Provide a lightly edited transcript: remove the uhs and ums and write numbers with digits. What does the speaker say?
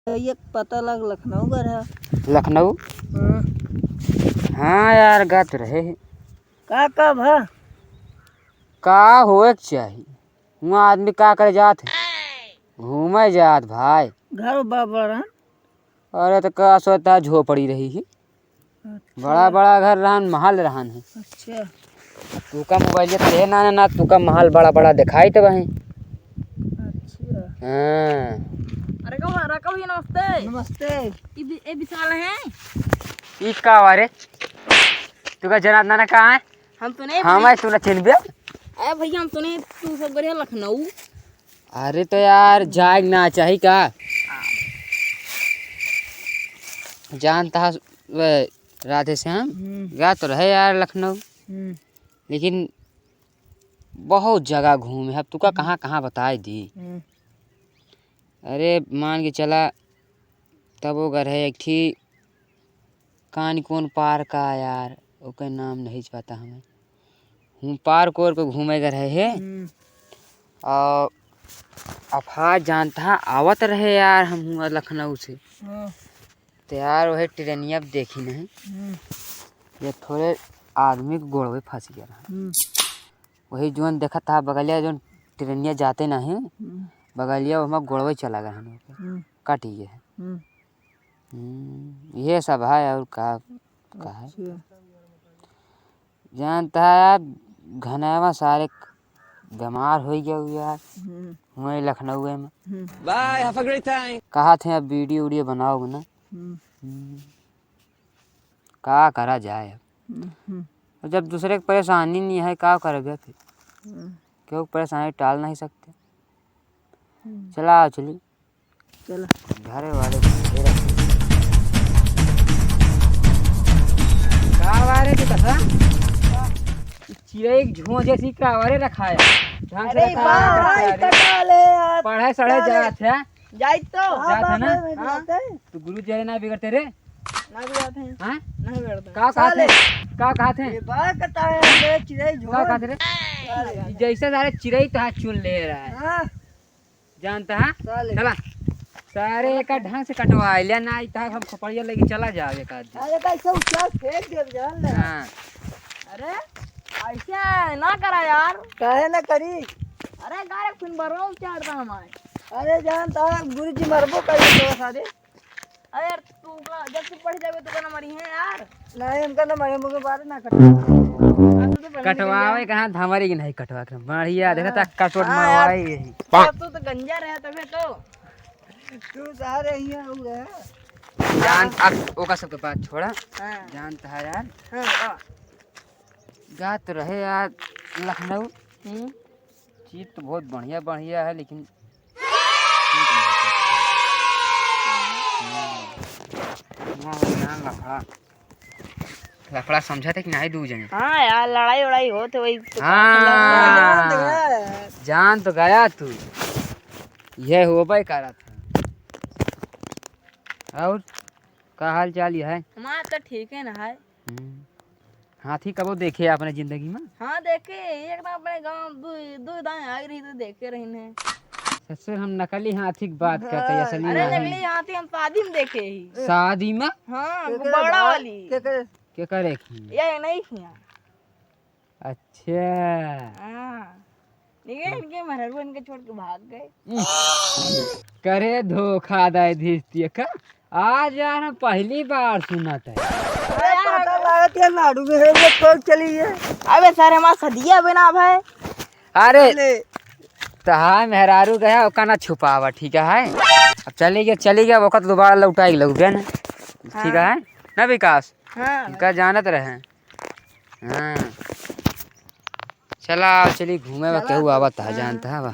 ये पता लग लखनऊ घर है। लखनऊ? हाँ। हाँ यार गा तो रहे हैं। का कब है? का होए के चाही, वहाँ आदमी का करे जात है, घूमे जात भाई। घर बड़ा है। अरे तो का सोता झोपड़ी रही है। अच्छा। बड़ा बड़ा घर रहन, महल रहन है। अच्छा तू का मोबाइल थे ना तू का महल बड़ा बड़ा दिखाई तो वहीं। अच्छा। हाँ। अरे कहो ये नमस्ते। नमस्ते। ये विशाल है। ई का वारे तू का जनार्दन ना कहाँ है? हम तो नहीं। हाँ मैं तू ना चिन्ह। अरे भैया हम तो नहीं, तू सब बढ़िया लखनऊ। अरे तो यार जाग ना चाहिए का, जानता वह राधे श्याम गा तो रहे यार लखनऊ, लेकिन बहुत जगह घूमे। अब तू का कहाँ कहाँ बताए दी। अरे मान के चला तब वो घर है एक थी कान कौन पार्क का यार, ओका नाम नहीं पता हमें। हूँ पार्क और को घूमे घर है। और अफाज जानता आवत रहे यार हम हुआ लखनऊ से। तो यार वही ट्रेनिया देखी नहीं, ये थोड़े आदमी को गोड़ में फंस गया। वही जोन देखा था बगलिया जोन ट्रेनिया जाते नहीं, बगलिया वहाँ गोड़वे चला गया हम कट ही है। ये सब है और का है जानता है यार। घनावा सारे बीमार हो गया यार वहीं लखनऊ में। Bye have a great time. कहा थे अब वीडियो वीडियो बनाओगे ना। का करा जाए अब जब दूसरे की परेशानी नहीं है का करोगे फिर, क्यों परेशानी टाल नहीं सकते। चला चली चला घरे वाले कावारे की कथा चिड़ै झों जैसी कावारे रखाया ढंग से रखा। पढ़े सड़े जात है जाई तो जात है ना। तो गुरु जी ना बिगड़ते रे ना बिगड़ते हैं। हाँ नहीं बिगड़ते। का कहते का कहते ये बात कहता है चिड़ै झों का कहते रे जैसे सारे चिड़ै तो हाथ चुन ले रहा है। हाँ जानता है चला सारे एक ढंग से कटवा लिया ना इतना हम खपड़िया लेके चला जाओ एक आदमी। अरे कैसे उछाल फेंक दे जान ले। हाँ अरे ऐसे ना करा यार। काहे ना करी। अरे गारे फिन बरो चाड़ता हमारे। अरे जानता गुरुजी मरबो करी तो सारे। अरे यार तू का जब तू पढ़ जावे तो ना मरी है यार। नहीं उनका ना मरे मुझे बात ना कटवावे कहाँ धमरी की नहीं कटवा कर बढ़िया देखा था कटवट मरवाई यही। तू तो गंजा रहे तबे तो तू सारे यहाँ हो गए जान अब ओका सबके बात छोड़ा। हां जानता है यार हां गा तो रहे यार लखनऊ। चीज तो बहुत बढ़िया बढ़िया है लेकिन लफड़ा लफड़ा समझा थे कि नहीं दू जने। हाँ यार लड़ाई वड़ाई हो तो वही तो हाँ जान तो गया तू यह हो भाई करा था। और का हाल चाल है? हमारा तो ठीक है ना है। हाथी कबो देखे आपने जिंदगी में? हाँ देखे एक ना अपने गांव दो दाएं आ रही तो देखे रही ने। ससुर हम नकली हाथी की बात करते हैं असली अरे नहीं। नकली हाथी हम शादी में देखे ही। शादी में? हाँ बड़ा वाली क्या करे की? ये नहीं किया। अच्छा हाँ इनके महरबू इनके छोड़ के भाग गए। करे धोखा दे धीस्ती का आज यार हम पहली बार सुना था। अरे पता लागत है नाडू में है छोड़ चली है। अबे सर हमारा सदिया बिना भाई। अरे तहा मेहरारू गया ओका ना छुपावा ठीक है। अब चली गया वो दोबारा लौटाई लौटे ना ठीक है ना विकास। हाँ इनका जानत रहे। हाँ चला चली घूमे केहू आवत है जानता है।